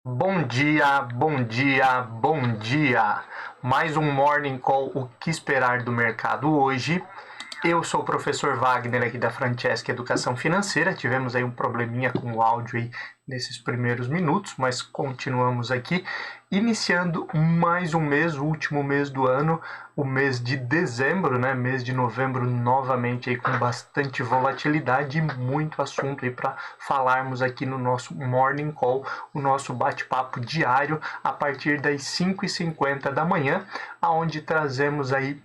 Bom dia, bom dia, bom dia! Mais um Morning Call, o que esperar do mercado hoje? Eu sou o professor Wagner aqui da Francesca Educação Financeira. Tivemos aí um probleminha com o áudio aí nesses primeiros minutos, mas continuamos aqui, iniciando mais um mês, o último mês do ano, o mês de dezembro, né? Mês de novembro novamente aí com bastante volatilidade e muito assunto aí para falarmos aqui no nosso Morning Call, o nosso bate-papo diário a partir das 5h50 da manhã, aonde trazemos aí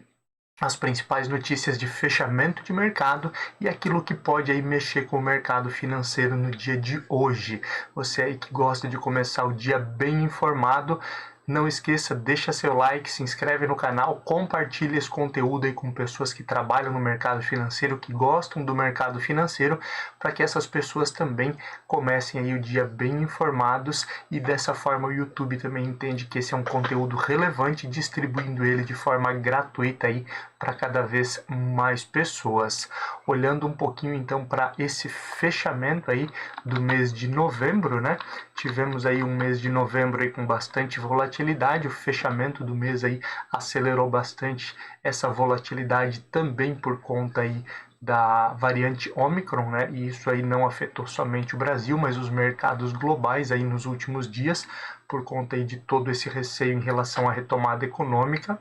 as principais notícias de fechamento de mercado e aquilo que pode aí mexer com o mercado financeiro no dia de hoje. Você aí que gosta de começar o dia bem informado, não esqueça, deixa seu like, se inscreve no canal, compartilhe esse conteúdo aí com pessoas que trabalham no mercado financeiro, que gostam do mercado financeiro, para que essas pessoas também comecem aí o dia bem informados e dessa forma o YouTube também entende que esse é um conteúdo relevante, distribuindo ele de forma gratuita aí para cada vez mais pessoas. Olhando um pouquinho então para esse fechamento aí do mês de novembro, né? Tivemos aí um mês de novembro aí com bastante volatilidade, o fechamento do mês aí acelerou bastante essa volatilidade também por conta aí da variante Omicron, né? E isso aí não afetou somente o Brasil, mas os mercados globais aí nos últimos dias, por conta aí de todo esse receio em relação à retomada econômica.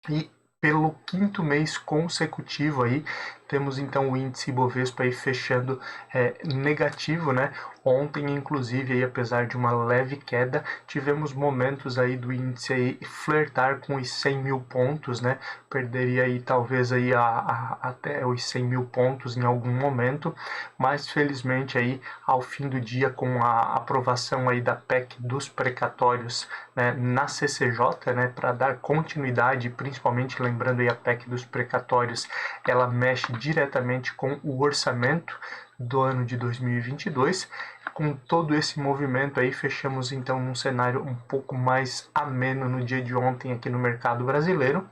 E pelo quinto mês consecutivo aí, temos então o índice Ibovespa aí fechando negativo, né? Ontem, inclusive, aí, apesar de uma leve queda, tivemos momentos aí do índice aí flertar com os 100 mil pontos, né? Perderia aí talvez aí até os 100 mil pontos em algum momento, mas felizmente aí ao fim do dia, com a aprovação aí da PEC dos precatórios, né, na CCJ, né, para dar continuidade, principalmente lembrando aí a PEC dos precatórios, ela mexe diretamente com o orçamento do ano de 2022. Com todo esse movimento aí, fechamos então um cenário um pouco mais ameno no dia de ontem aqui no mercado brasileiro.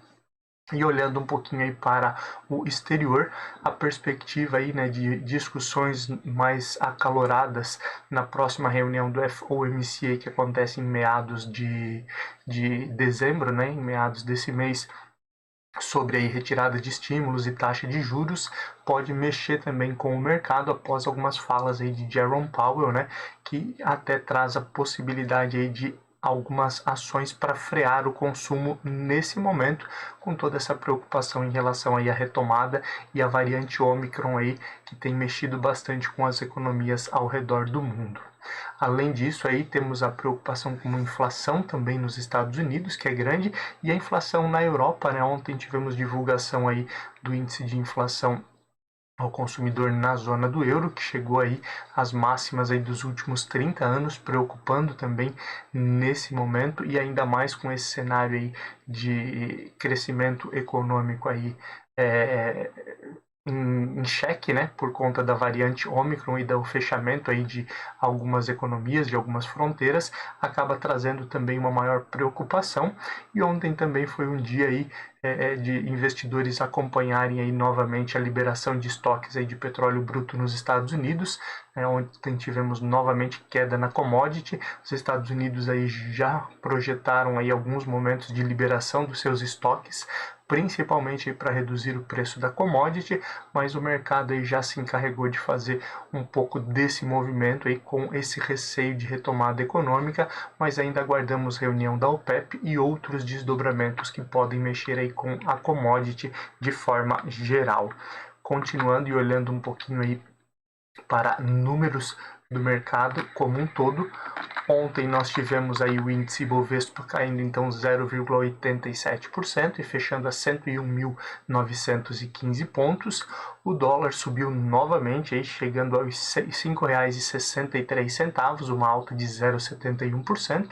E olhando um pouquinho aí para o exterior, a perspectiva aí, né, de discussões mais acaloradas na próxima reunião do FOMC que acontece em meados de dezembro, né, em meados desse mês, sobre aí retirada de estímulos e taxa de juros, pode mexer também com o mercado após algumas falas aí de Jerome Powell, né, que até traz a possibilidade aí de algumas ações para frear o consumo nesse momento, com toda essa preocupação em relação aí à retomada e à variante Omicron aí, que tem mexido bastante com as economias ao redor do mundo. Além disso, aí temos a preocupação com a inflação também nos Estados Unidos, que é grande, e a inflação na Europa, né? Ontem tivemos divulgação aí do índice de inflação ao consumidor na zona do euro, que chegou aí às máximas aí dos últimos 30 anos, preocupando também nesse momento, e ainda mais com esse cenário aí de crescimento econômico aí em xeque, né, por conta da variante Omicron e do fechamento aí de algumas economias, de algumas fronteiras, acaba trazendo também uma maior preocupação. E ontem também foi um dia aí de investidores acompanharem aí novamente a liberação de estoques aí de petróleo bruto nos Estados Unidos, onde tivemos novamente queda na commodity. Os Estados Unidos aí já projetaram aí alguns momentos de liberação dos seus estoques, principalmente para reduzir o preço da commodity, mas o mercado aí já se encarregou de fazer um pouco desse movimento aí com esse receio de retomada econômica, mas ainda aguardamos reunião da OPEP e outros desdobramentos que podem mexer aí com a commodity de forma geral. Continuando e olhando um pouquinho aí para números do mercado como um todo, ontem nós tivemos aí o índice Ibovespa caindo então 0,87% e fechando a 101.915 pontos. O dólar subiu novamente, aí chegando aos R$ 5,63, uma alta de 0,71%.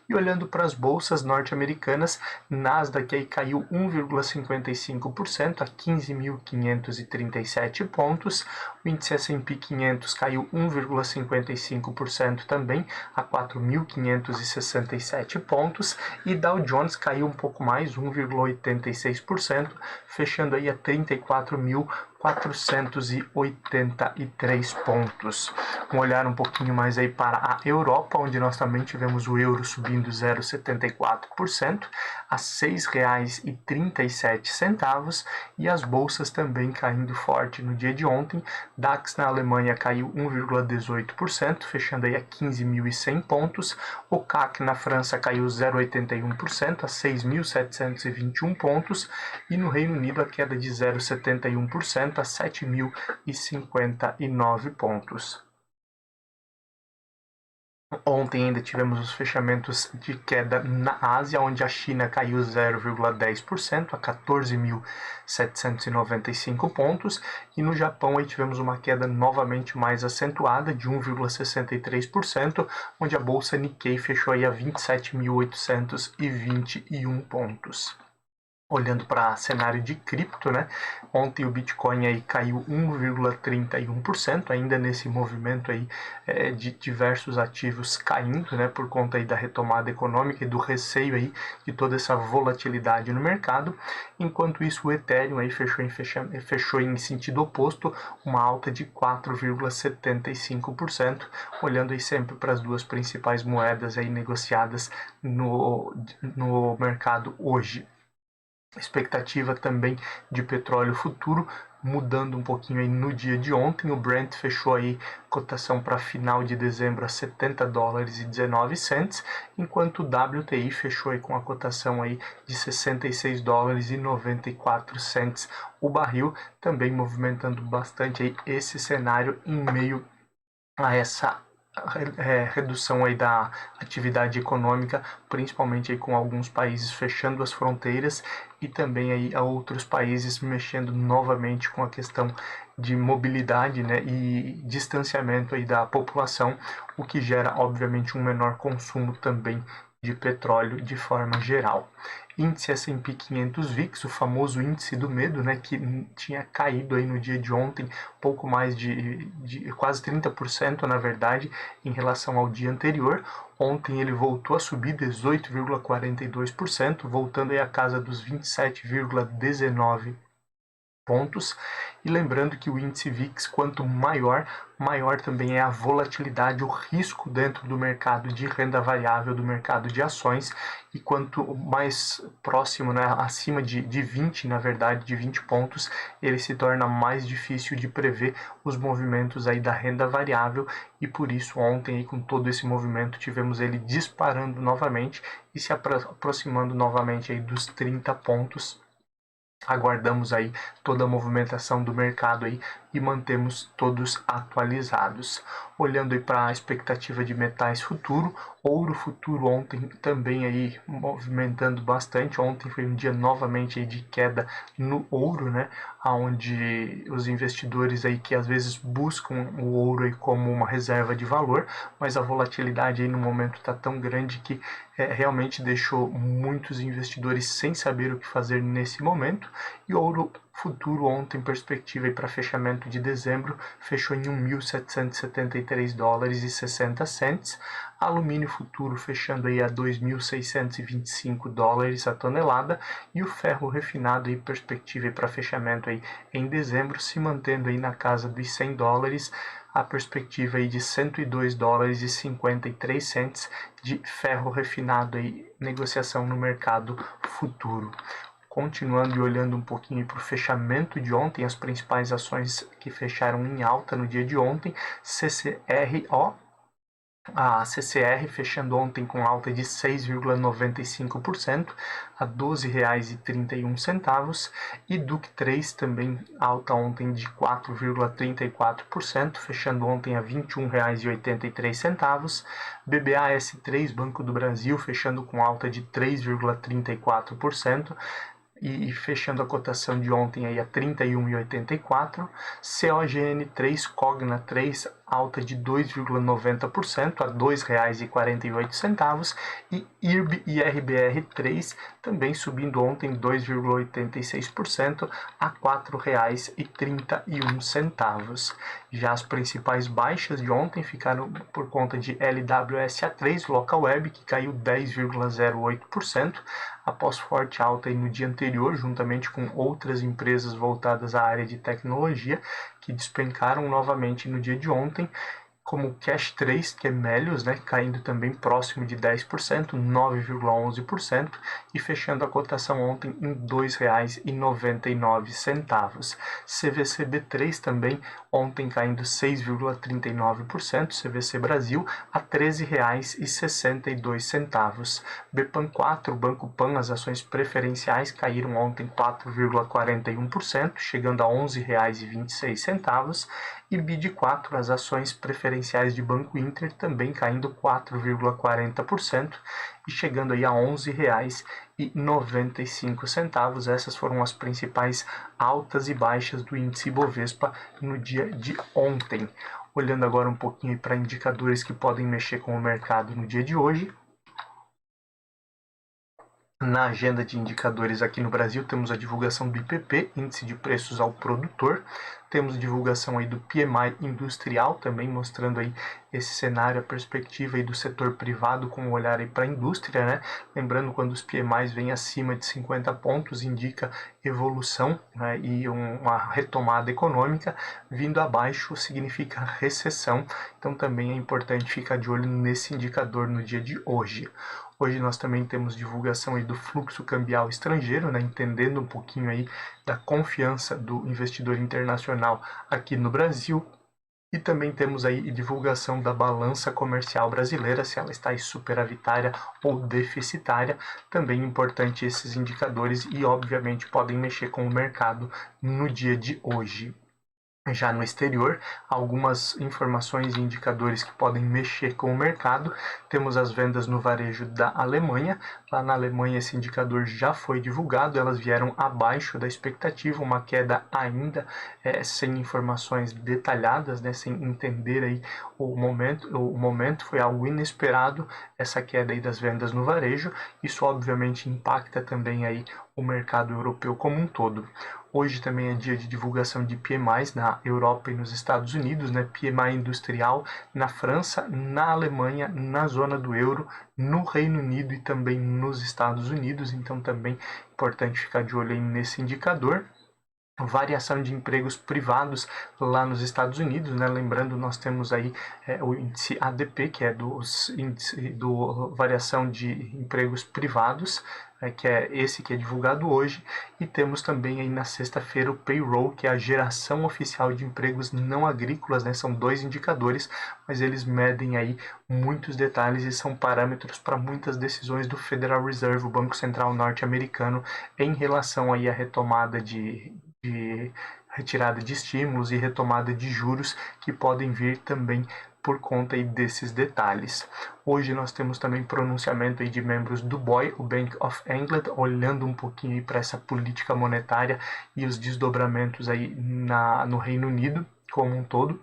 E olhando para as bolsas norte-americanas, Nasdaq aí caiu 1,55% a 15.537 pontos. O índice S&P 500 caiu 1,55% também a 4.567 pontos, e Dow Jones caiu um pouco mais, 1,86%, fechando aí a 34.000 483 pontos. Vamos olhar um pouquinho mais aí para a Europa, onde nós também tivemos o euro subindo 0,74% a R$ 6,37 e as bolsas também caindo forte no dia de ontem. DAX na Alemanha caiu 1,18%, fechando aí a 15.100 pontos. O CAC na França caiu 0,81% a 6.721 pontos e no Reino Unido a queda de 0,71% a 7.059 pontos. Ontem ainda tivemos os fechamentos de queda na Ásia, onde a China caiu 0,10% a 14.795 pontos, e no Japão aí tivemos uma queda novamente mais acentuada de 1,63%, onde a bolsa Nikkei fechou aí a 27.821 pontos. Olhando para cenário de cripto, né? Ontem o Bitcoin aí caiu 1,31%, ainda nesse movimento aí de diversos ativos caindo, né? Por conta aí da retomada econômica e do receio aí de toda essa volatilidade no mercado. Enquanto isso, o Ethereum aí fechou em sentido oposto, uma alta de 4,75%, olhando aí sempre para as duas principais moedas aí negociadas no mercado hoje. Expectativa também de petróleo futuro, mudando um pouquinho aí no dia de ontem. O Brent fechou aí cotação para final de dezembro a $70,19, enquanto o WTI fechou aí com a cotação aí de $66,94 o barril, também movimentando bastante aí esse cenário em meio a essa redução aí da atividade econômica, principalmente aí com alguns países fechando as fronteiras e também aí a outros países mexendo novamente com a questão de mobilidade, né, e distanciamento aí da população, o que gera obviamente um menor consumo também de petróleo de forma geral. Índice S&P 500 VIX, o famoso índice do medo, né, que tinha caído aí no dia de ontem, pouco mais de quase 30% na verdade, em relação ao dia anterior. Ontem ele voltou a subir 18,42%, voltando aí à casa dos 27,19 pontos. E lembrando que o índice VIX, quanto maior também é a volatilidade, o risco dentro do mercado de renda variável, do mercado de ações, e quanto mais próximo, né, acima de 20, na verdade, de 20 pontos, ele se torna mais difícil de prever os movimentos aí da renda variável, e por isso ontem, aí, com todo esse movimento, tivemos ele disparando novamente e se aproximando novamente aí dos 30 pontos. Aguardamos aí toda a movimentação do mercado aí e mantemos todos atualizados. Olhando aí para a expectativa de metais futuro, ouro futuro ontem também aí movimentando bastante. Ontem foi um dia novamente aí de queda no ouro, né? Onde os investidores aí que às vezes buscam o ouro aí como uma reserva de valor, mas a volatilidade aí no momento está tão grande que realmente deixou muitos investidores sem saber o que fazer nesse momento. E ouro futuro ontem, perspectiva para fechamento de dezembro, fechou em $1.773,60. Alumínio futuro fechando aí a $2.625 a tonelada, e o ferro refinado aí, perspectiva para fechamento aí em dezembro, se mantendo aí na casa dos $100, a perspectiva aí de $102,53 de ferro refinado aí, negociação no mercado futuro. Continuando e olhando um pouquinho para o fechamento de ontem, as principais ações que fecharam em alta no dia de ontem, a CCR fechando ontem com alta de 6,95% a R$ 12,31, e DUC3 também alta ontem de 4,34%, fechando ontem a R$ 21,83. BBAS3, Banco do Brasil, fechando com alta de 3,34%. E fechando a cotação de ontem aí a 31,84. COGN3, Cogna 3, alta de 2,90% a R$ 2,48, e IRB e RBR3 também subindo ontem 2,86% a R$ 4,31. Já as principais baixas de ontem ficaram por conta de LWSA3, Local Web, que caiu 10,08%, após forte alta no dia anterior, juntamente com outras empresas voltadas à área de tecnologia, que despencaram novamente no dia de ontem, como o Cash 3, que é Melius, né, caindo também próximo de 10%, 9,11%, e fechando a cotação ontem em R$ 2,99. CVC-B3 também ontem caindo 6,39%, CVC Brasil a R$ 13,62. BPAN 4, Banco Pan, as ações preferenciais caíram ontem 4,41%, chegando a R$ 11,26, e BID4, as ações preferenciais de Banco Inter, também caindo 4,40% e chegando aí a R$ 11,95. Essas foram as principais altas e baixas do índice Ibovespa no dia de ontem. Olhando agora um pouquinho para indicadores que podem mexer com o mercado no dia de hoje. Na agenda de indicadores aqui no Brasil, temos a divulgação do IPP, Índice de Preços ao Produtor. Temos divulgação aí do PMI industrial, também mostrando aí esse cenário, a perspectiva aí do setor privado com um olhar aí para a indústria, né? Lembrando, quando os PMIs vêm acima de 50 pontos, indica evolução, né? E uma retomada econômica. Vindo abaixo significa recessão. Então também é importante ficar de olho nesse indicador no dia de hoje. Hoje nós também temos divulgação aí do fluxo cambial estrangeiro, né, entendendo um pouquinho aí da confiança do investidor internacional aqui no Brasil. E também temos aí divulgação da balança comercial brasileira, se ela está superavitária ou deficitária. Também importante esses indicadores e obviamente podem mexer com o mercado no dia de hoje. Já no exterior, algumas informações e indicadores que podem mexer com o mercado. Temos as vendas no varejo da Alemanha. Lá na Alemanha esse indicador já foi divulgado, elas vieram abaixo da expectativa, uma queda ainda sem informações detalhadas, né, sem entender aí o momento foi algo inesperado, essa queda aí das vendas no varejo. Isso obviamente impacta também aí o mercado europeu como um todo. Hoje também é dia de divulgação de PMIs na Europa e nos Estados Unidos, né? PMI industrial na França, na Alemanha, na zona do euro, no Reino Unido e também nos Estados Unidos. Então também é importante ficar de olho aí nesse indicador. Variação de empregos privados lá nos Estados Unidos, né? Lembrando, nós temos aí o índice ADP, que é do variação de empregos privados, que é esse que é divulgado hoje, e temos também aí na sexta-feira o payroll, que é a geração oficial de empregos não agrícolas, né? São dois indicadores, mas eles medem aí muitos detalhes e são parâmetros para muitas decisões do Federal Reserve, o Banco Central norte-americano, em relação aí à retomada de retirada de estímulos e retomada de juros, que podem vir também por conta aí desses detalhes. Hoje nós temos também pronunciamento aí de membros do BOE, o Bank of England, olhando um pouquinho para essa política monetária e os desdobramentos aí no Reino Unido como um todo.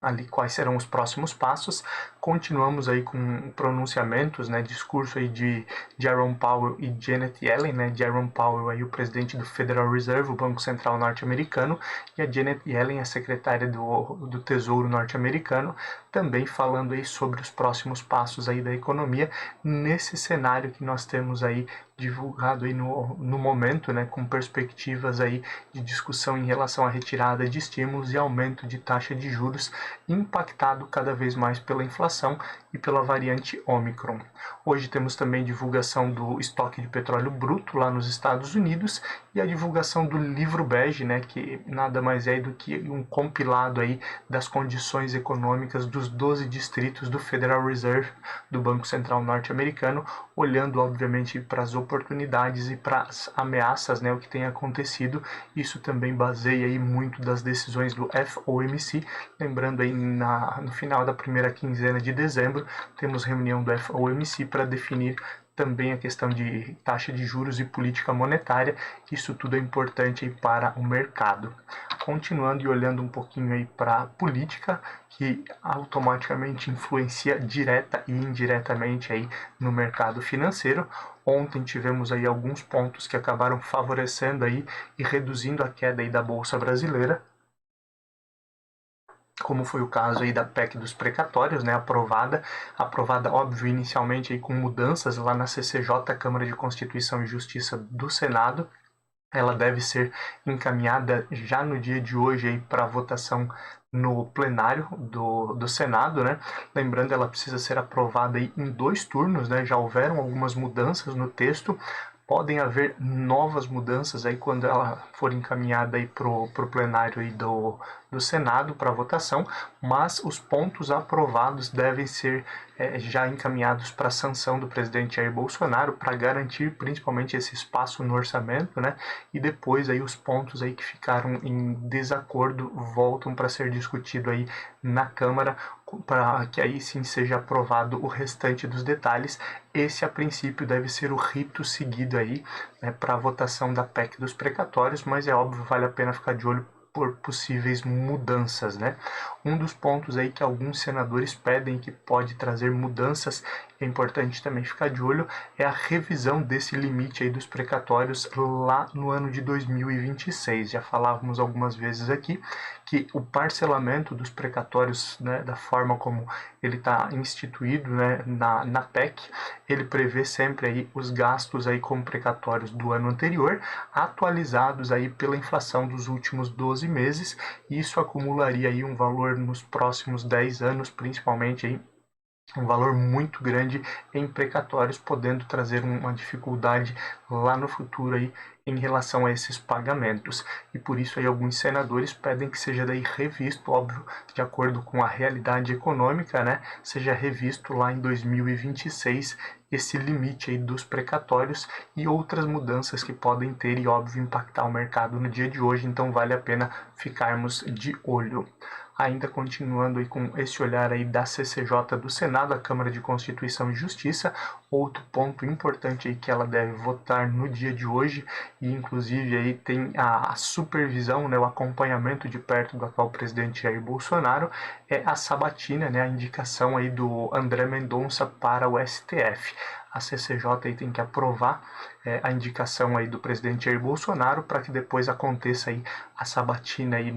Ali quais serão os próximos passos. Continuamos aí com pronunciamentos, né, discurso aí de Jerome Powell e Janet Yellen, né, Jerome Powell aí o presidente do Federal Reserve, o Banco Central norte-americano, e a Janet Yellen, a secretária do Tesouro norte-americano, também falando aí sobre os próximos passos aí da economia, nesse cenário que nós temos aí divulgado aí no momento, né, com perspectivas aí de discussão em relação à retirada de estímulos e aumento de taxa de juros, impactado cada vez mais pela inflação e pela variante Omicron. Hoje temos também divulgação do estoque de petróleo bruto lá nos Estados Unidos e a divulgação do livro bege, né, que nada mais é do que um compilado aí das condições econômicas dos 12 distritos do Federal Reserve, do Banco Central norte-americano, olhando obviamente para as oportunidades e para as ameaças, né, o que tem acontecido. Isso também baseia aí muito das decisões do FOMC. Lembrando aí no final da primeira quinzena de dezembro, temos reunião do FOMC para definir também a questão de taxa de juros e política monetária. Isso tudo é importante aí para o mercado. Continuando e olhando um pouquinho aí para a política, que automaticamente influencia direta e indiretamente aí no mercado financeiro. Ontem tivemos aí alguns pontos que acabaram favorecendo aí e reduzindo a queda aí da Bolsa Brasileira, como foi o caso aí da PEC dos precatórios, né, aprovada óbvio inicialmente aí com mudanças lá na CCJ, Câmara de Constituição e Justiça do Senado. Ela deve ser encaminhada já no dia de hoje aí para votação no plenário do Senado, né? Lembrando, ela precisa ser aprovada aí em 2 turnos, né? Já houveram algumas mudanças no texto. Podem haver novas mudanças aí quando ela for encaminhada aí pro plenário aí do Senado para votação, mas os pontos aprovados devem ser já encaminhados para a sanção do presidente Jair Bolsonaro para garantir principalmente esse espaço no orçamento, né? E depois aí os pontos aí que ficaram em desacordo voltam para ser discutido aí na Câmara, para que aí sim seja aprovado o restante dos detalhes. Esse, a princípio, deve ser o rito seguido aí, né, para a votação da PEC dos precatórios, mas é óbvio, vale a pena ficar de olho por possíveis mudanças, né? Um dos pontos aí que alguns senadores pedem que pode trazer mudanças, é importante também ficar de olho, é a revisão desse limite aí dos precatórios lá no ano de 2026. Já falávamos algumas vezes aqui que o parcelamento dos precatórios, né, da forma como ele está instituído, né, na PEC, ele prevê sempre aí os gastos aí com precatórios do ano anterior, atualizados aí pela inflação dos últimos 12 meses, e isso acumularia aí um valor nos próximos 10 anos, principalmente aí um valor muito grande em precatórios, podendo trazer uma dificuldade lá no futuro aí em relação a esses pagamentos. E por isso aí alguns senadores pedem que seja daí revisto, óbvio, de acordo com a realidade econômica, né? Seja revisto lá em 2026 esse limite aí dos precatórios e outras mudanças que podem ter e, óbvio, impactar o mercado no dia de hoje, então vale a pena ficarmos de olho. Ainda continuando aí com esse olhar aí da CCJ do Senado, a Câmara de Constituição e Justiça, outro ponto importante aí que ela deve votar no dia de hoje, e inclusive aí tem a supervisão, né, o acompanhamento de perto do atual presidente Jair Bolsonaro, é a sabatina, né, a indicação aí do André Mendonça para o STF. A CCJ aí tem que aprovar a indicação aí do presidente Jair Bolsonaro para que depois aconteça aí a sabatina aí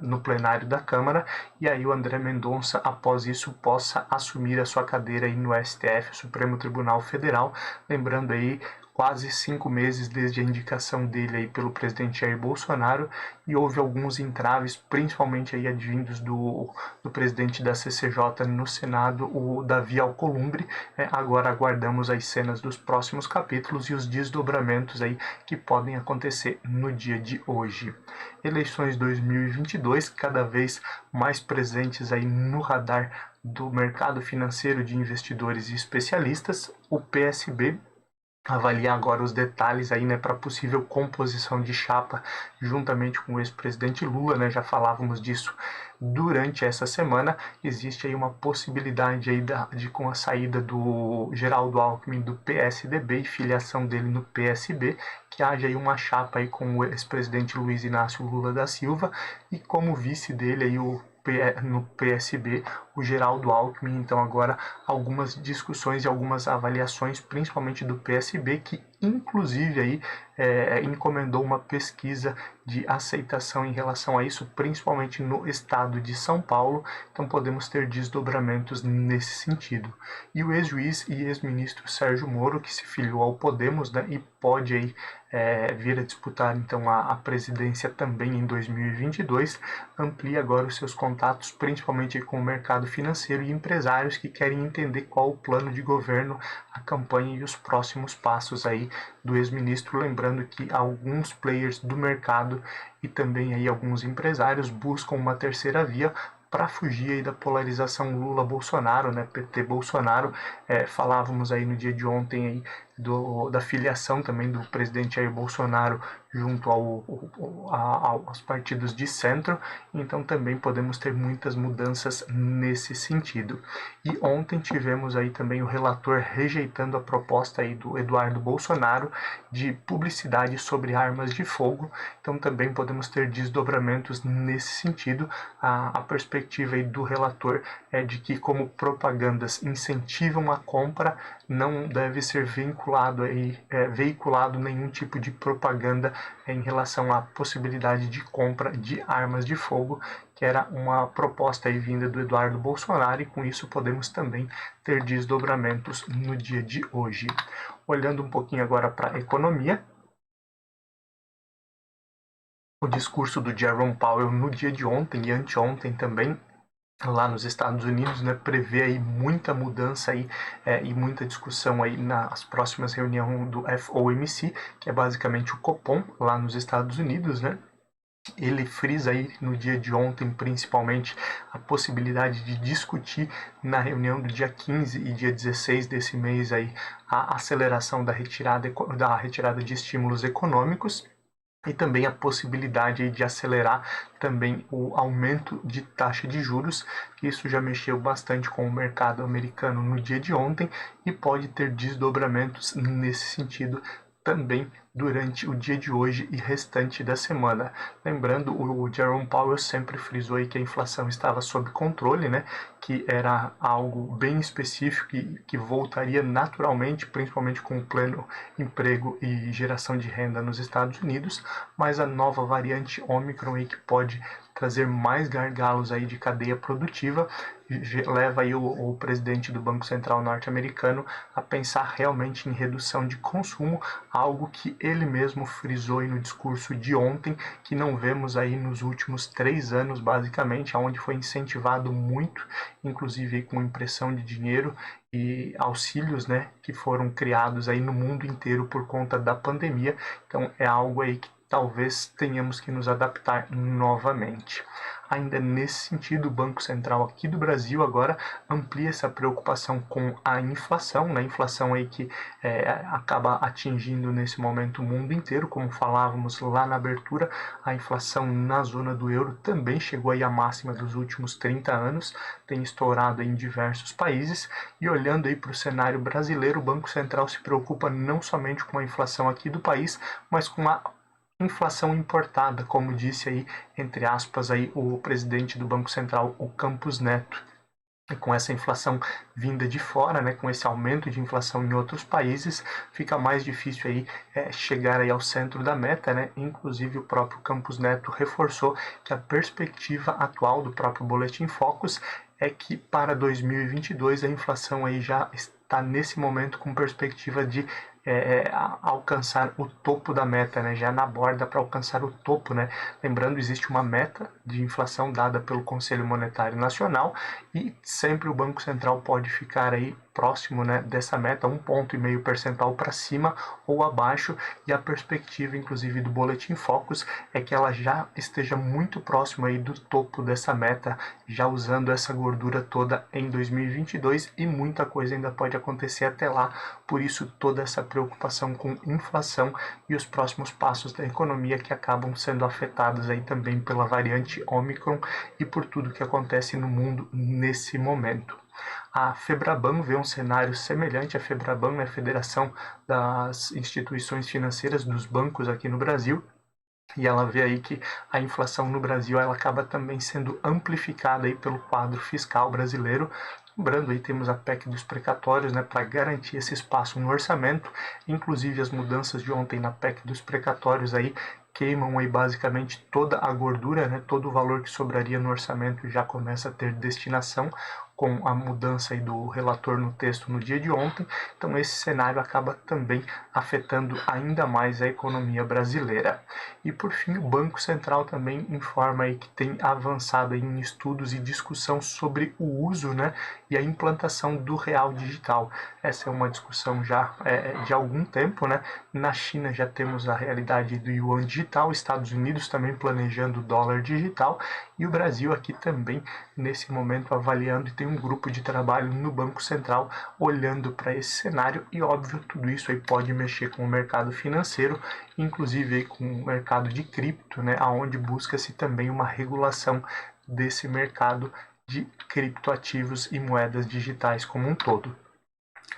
no plenário da Câmara, e aí o André Mendonça, após isso, possa assumir a sua cadeira aí no STF, Supremo Tribunal Federal. Lembrando aí, quase 5 meses desde a indicação dele aí pelo presidente Jair Bolsonaro, e houve alguns entraves, principalmente aí advindos do presidente da CCJ no Senado, o Davi Alcolumbre. Agora aguardamos as cenas dos próximos capítulos e os desdobramentos aí que podem acontecer no dia de hoje. Eleições 2022, cada vez mais presentes aí no radar do mercado financeiro de investidores e especialistas. O PSB avaliar agora os detalhes aí, né, para possível composição de chapa juntamente com o ex-presidente Lula, né, já falávamos disso durante essa semana. Existe aí uma possibilidade aí de com a saída do Geraldo Alckmin do PSDB e filiação dele no PSB, que haja aí uma chapa aí com o ex-presidente Luiz Inácio Lula da Silva e como vice dele aí no PSB, o Geraldo Alckmin. Então agora algumas discussões e algumas avaliações, principalmente do PSB, que inclusive aí encomendou uma pesquisa de aceitação em relação a isso, principalmente no estado de São Paulo. Então podemos ter desdobramentos nesse sentido. E o ex-juiz e ex-ministro Sérgio Moro, que se filiou ao Podemos, né, e pode aí vir a disputar então a presidência também em 2022, amplia agora os seus contatos, principalmente com o mercado financeiro e empresários que querem entender qual o plano de governo, a campanha e os próximos passos aí do ex-ministro. Lembrando que alguns players do mercado e também aí alguns empresários buscam uma terceira via para fugir aí da polarização Lula-Bolsonaro, né, PT-Bolsonaro. Falávamos aí no dia de ontem aí, da filiação também do presidente Jair Bolsonaro junto aos partidos de centro, então também podemos ter muitas mudanças nesse sentido. E ontem tivemos aí também o relator rejeitando a proposta aí do Eduardo Bolsonaro de publicidade sobre armas de fogo, então também podemos ter desdobramentos nesse sentido. A perspectiva aí do relator é de que, como propagandas incentivam a compra, não deve ser veiculado nenhum tipo de propaganda em relação à possibilidade de compra de armas de fogo, que era uma proposta aí vinda do Eduardo Bolsonaro, e com isso podemos também ter desdobramentos no dia de hoje. Olhando um pouquinho agora para a economia, o discurso do Jerome Powell no dia de ontem e anteontem também, lá nos Estados Unidos, né, prevê aí muita mudança aí, e muita discussão aí nas próximas reuniões do FOMC, que é basicamente o Copom lá nos Estados Unidos, né? Ele frisa aí no dia de ontem, principalmente, a possibilidade de discutir na reunião do dia 15 e dia 16 desse mês aí a aceleração da retirada de estímulos econômicos, e também a possibilidade de acelerar também o aumento de taxa de juros. Isso já mexeu bastante com o mercado americano no dia de ontem e pode ter desdobramentos nesse sentido também durante o dia de hoje e restante da semana. Lembrando, o Jerome Powell sempre frisou aí que a inflação estava sob controle, né? Que era algo bem específico e que voltaria naturalmente, principalmente com o pleno emprego e geração de renda nos Estados Unidos, mas a nova variante Omicron aí, que pode trazer mais gargalos aí de cadeia produtiva, leva aí o presidente do Banco Central norte-americano a pensar realmente em redução de consumo, algo que ele mesmo frisou aí no discurso de ontem, que não vemos aí nos últimos 3 anos, basicamente, onde foi incentivado muito, inclusive aí com impressão de dinheiro e auxílios, né, que foram criados aí no mundo inteiro por conta da pandemia. Então é algo aí que talvez tenhamos que nos adaptar novamente. Ainda nesse sentido, o Banco Central aqui do Brasil agora amplia essa preocupação com a inflação, né? Inflação aí que acaba atingindo nesse momento o mundo inteiro, como falávamos lá na abertura. A inflação na zona do euro também chegou aí à máxima dos últimos 30 anos, tem estourado em diversos países, e olhando aí para o cenário brasileiro, o Banco Central se preocupa não somente com a inflação aqui do país, mas com a inflação importada, como disse aí, entre aspas, aí, o presidente do Banco Central, o Campos Neto. E com essa inflação vinda de fora, né, com esse aumento de inflação em outros países, fica mais difícil aí, chegar aí ao centro da meta, né? Inclusive o próprio Campos Neto reforçou que a perspectiva atual do próprio Boletim Focus é que para 2022 a inflação aí já está nesse momento com perspectiva de alcançar o topo da meta, né? Já na borda para alcançar o topo, né? Lembrando, existe uma meta de inflação dada pelo Conselho Monetário Nacional e sempre o Banco Central pode ficar aí próximo, né, dessa meta, 1,5 percentual para cima ou abaixo, e a perspectiva, inclusive, do Boletim Focus é que ela já esteja muito próximo aí do topo dessa meta, já usando essa gordura toda em 2022, e muita coisa ainda pode acontecer até lá, por isso toda essa preocupação com inflação e os próximos passos da economia que acabam sendo afetados aí também pela variante Omicron e por tudo que acontece no mundo nesse momento. A Febraban vê um cenário semelhante. A Febraban é a Federação das Instituições Financeiras dos Bancos aqui no Brasil, e ela vê aí que a inflação no Brasil ela acaba também sendo amplificada aí pelo quadro fiscal brasileiro. Lembrando, aí temos a PEC dos precatórios, né, para garantir esse espaço no orçamento. Inclusive as mudanças de ontem na PEC dos precatórios aí queimam aí basicamente toda a gordura, né, todo o valor que sobraria no orçamento já começa a ter destinação com a mudança aí do relator no texto no dia de ontem. Então esse cenário acaba também afetando ainda mais a economia brasileira. E por fim, o Banco Central também informa aí que tem avançado em estudos e discussão sobre o uso, né, e a implantação do real digital. Essa é uma discussão já de algum tempo, né? Na China já temos a realidade do yuan digital, Estados Unidos também planejando o dólar digital, e o Brasil aqui também nesse momento avaliando e tem um grupo de trabalho no Banco Central olhando para esse cenário e, óbvio, tudo isso aí pode mexer com o mercado financeiro, inclusive aí com o mercado de cripto, né, onde busca-se também uma regulação desse mercado de criptoativos e moedas digitais como um todo.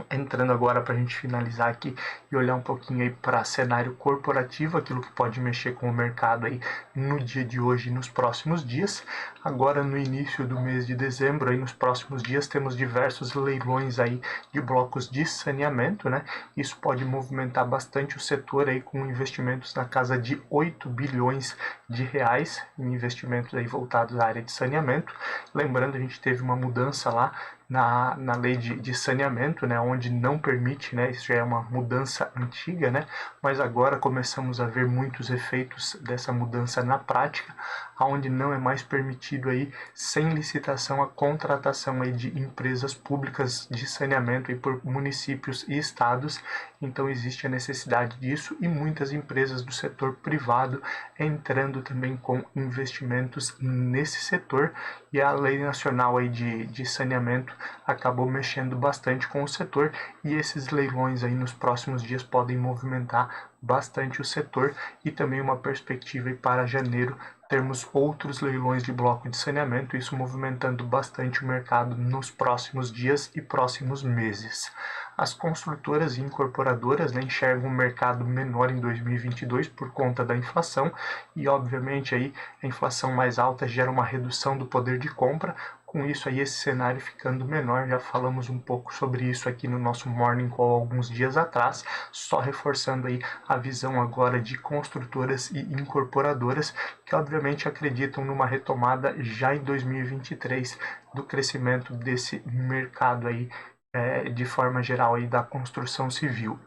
Entrando agora para a gente finalizar aqui e olhar um pouquinho aí para cenário corporativo, aquilo que pode mexer com o mercado aí no dia de hoje e nos próximos dias. Agora no início do mês de dezembro, aí nos próximos dias, temos diversos leilões aí de blocos de saneamento, né? Isso pode movimentar bastante o setor aí com investimentos na casa de 8 bilhões de reais em investimentos aí voltados à área de saneamento. Lembrando, a gente teve uma mudança lá na lei de saneamento, né, onde não permite, né, isso já é uma mudança antiga, né, mas agora começamos a ver muitos efeitos dessa mudança na prática, onde não é mais permitido aí, sem licitação, a contratação aí de empresas públicas de saneamento aí por municípios e estados. Então existe a necessidade disso e muitas empresas do setor privado entrando também com investimentos nesse setor, e a Lei Nacional aí de Saneamento acabou mexendo bastante com o setor, e esses leilões aí nos próximos dias podem movimentar bastante o setor, e também uma perspectiva aí para janeiro termos outros leilões de bloco de saneamento, isso movimentando bastante o mercado nos próximos dias e próximos meses. As construtoras e incorporadoras, né, enxergam um mercado menor em 2022 por conta da inflação, e obviamente aí a inflação mais alta gera uma redução do poder de compra. Com isso aí, esse cenário ficando menor, já falamos um pouco sobre isso aqui no nosso Morning Call alguns dias atrás, só reforçando aí a visão agora de construtoras e incorporadoras, que obviamente acreditam numa retomada já em 2023 do crescimento desse mercado aí, de forma geral aí da construção civil.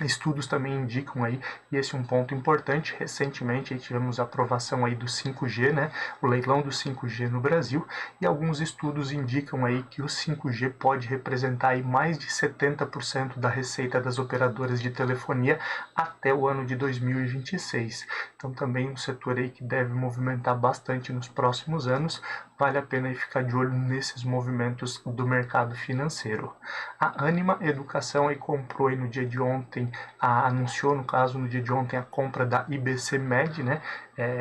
Estudos também indicam aí, e esse é um ponto importante, recentemente aí tivemos a aprovação aí do 5G, né, o leilão do 5G no Brasil, e alguns estudos indicam aí que o 5G pode representar aí mais de 70% da receita das operadoras de telefonia até o ano de 2026. Então também um setor aí que deve movimentar bastante nos próximos anos, vale a pena aí ficar de olho nesses movimentos do mercado financeiro. A Ânima Educação aí comprou aí no dia de ontem, anunciou no caso no dia de ontem a compra da IBCMed, né,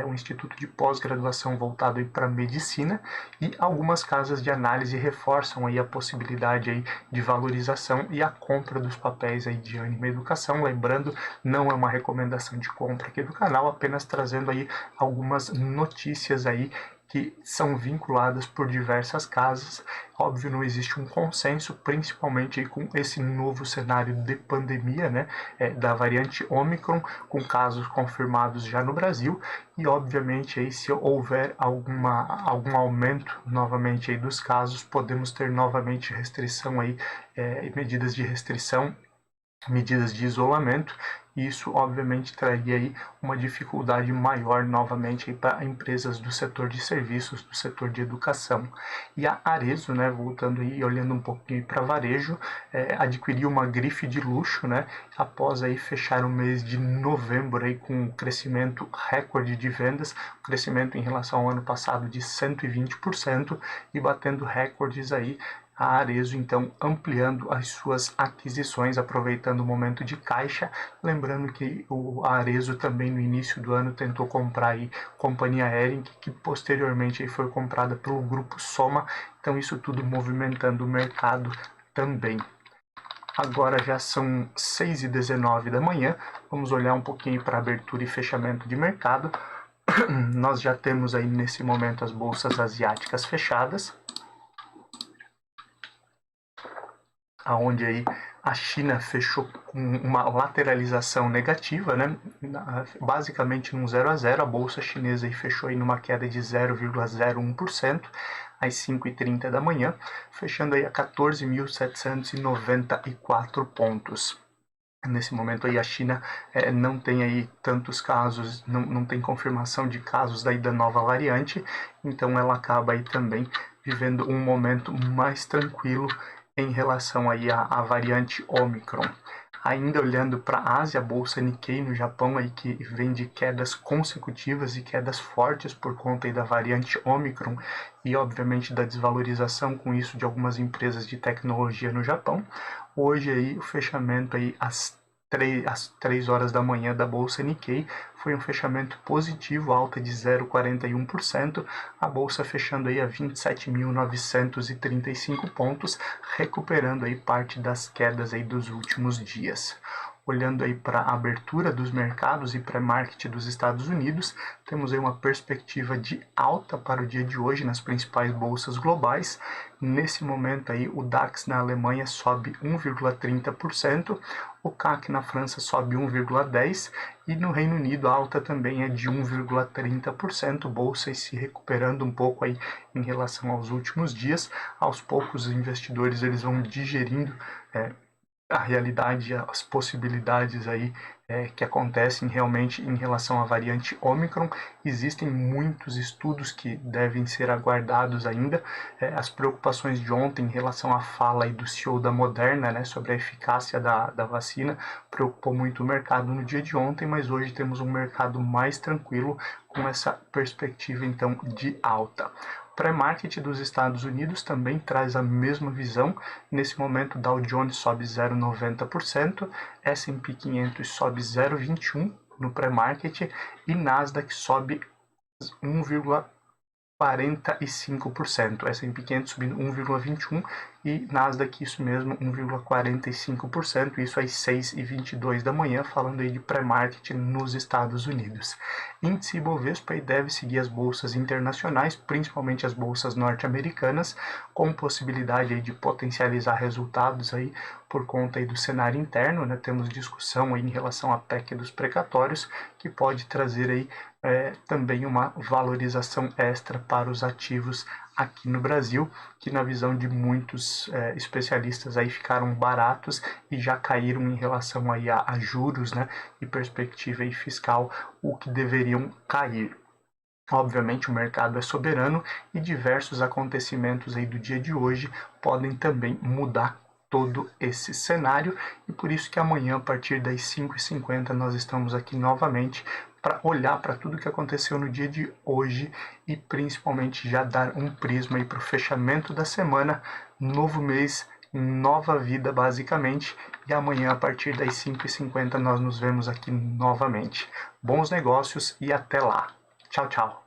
um instituto de pós-graduação voltado para medicina, e algumas casas de análise reforçam aí a possibilidade aí de valorização e a compra dos papéis aí de Ânima Educação. Lembrando, não é uma recomendação de compra aqui do canal, apenas trazendo aí algumas notícias aí que são vinculadas por diversas casas. Óbvio, não existe um consenso, principalmente aí com esse novo cenário de pandemia, né, da variante Omicron, com casos confirmados já no Brasil, e obviamente aí se houver algum aumento novamente aí dos casos, podemos ter novamente restrição aí, medidas de restrição, medidas de isolamento, e isso obviamente traria aí uma dificuldade maior novamente para empresas do setor de serviços, do setor de educação. E a Arezzo, né, voltando aí, olhando um pouquinho para varejo, adquiriu uma grife de luxo, né, após aí fechar o mês de novembro aí com um crescimento recorde de vendas, crescimento em relação ao ano passado de 120%, e batendo recordes aí. A Arezzo, então, ampliando as suas aquisições, aproveitando o momento de caixa. Lembrando que a Arezzo também, no início do ano, tentou comprar aí Companhia Hering, que posteriormente aí foi comprada pelo Grupo Soma. Então, isso tudo movimentando o mercado também. Agora já são 6h19 da manhã. Vamos olhar um pouquinho para abertura e fechamento de mercado. Nós já temos aí, nesse momento, as bolsas asiáticas fechadas, aonde aí a China fechou com uma lateralização negativa, né? Basicamente num 0 a 0, a bolsa chinesa aí fechou aí numa queda de 0,01% às 5h30 da manhã, fechando aí a 14.794 pontos. Nesse momento aí a China não tem aí tantos casos, não tem confirmação de casos daí da nova variante, então ela acaba aí também vivendo um momento mais tranquilo em relação aí à variante Omicron. Ainda olhando para a Ásia, a bolsa Nikkei no Japão aí que vem de quedas consecutivas e quedas fortes por conta aí da variante Omicron e obviamente da desvalorização com isso de algumas empresas de tecnologia no Japão. Hoje aí o fechamento aí às 3 horas da manhã da bolsa Nikkei foi um fechamento positivo, alta de 0,41%, a bolsa fechando aí a 27.935 pontos, recuperando aí parte das quedas aí dos últimos dias. Olhando aí para a abertura dos mercados e pré-market dos Estados Unidos, temos aí uma perspectiva de alta para o dia de hoje nas principais bolsas globais. Nesse momento aí o DAX na Alemanha sobe 1,30%, o CAC na França sobe 1,10% e no Reino Unido a alta também é de 1,30%, bolsas se recuperando um pouco aí em relação aos últimos dias. Aos poucos os investidores eles vão digerindo a realidade, as possibilidades aí que acontecem realmente em relação à variante Omicron. Existem muitos estudos que devem ser aguardados ainda. As preocupações de ontem em relação à fala aí do CEO da Moderna, né, sobre a eficácia da vacina, preocupou muito o mercado no dia de ontem, mas hoje temos um mercado mais tranquilo com essa perspectiva então de alta. O pré-market dos Estados Unidos também traz a mesma visão. Nesse momento, Dow Jones sobe 0,90%, S&P 500 sobe 0,21% no pré-market e Nasdaq sobe 1,45%. S&P 500 subindo 1,21% e Nasdaq, isso mesmo, 1,45%, isso às 6h22 da manhã, falando aí de pré-market nos Estados Unidos. Índice Ibovespa deve seguir as bolsas internacionais, principalmente as bolsas norte-americanas, com possibilidade aí de potencializar resultados aí por conta aí do cenário interno, né? Temos discussão aí em relação à PEC dos precatórios, que pode trazer aí também uma valorização extra para os ativos aqui no Brasil, que na visão de muitos especialistas aí ficaram baratos e já caíram em relação aí a juros, né, e perspectiva aí fiscal, o que deveriam cair. Obviamente o mercado é soberano e diversos acontecimentos aí do dia de hoje podem também mudar todo esse cenário e por isso que amanhã a partir das 5h50 nós estamos aqui novamente para olhar para tudo que aconteceu no dia de hoje e principalmente já dar um prisma aí para o fechamento da semana, novo mês, nova vida basicamente, e amanhã a partir das 5h50 nós nos vemos aqui novamente. Bons negócios e até lá. Tchau, tchau.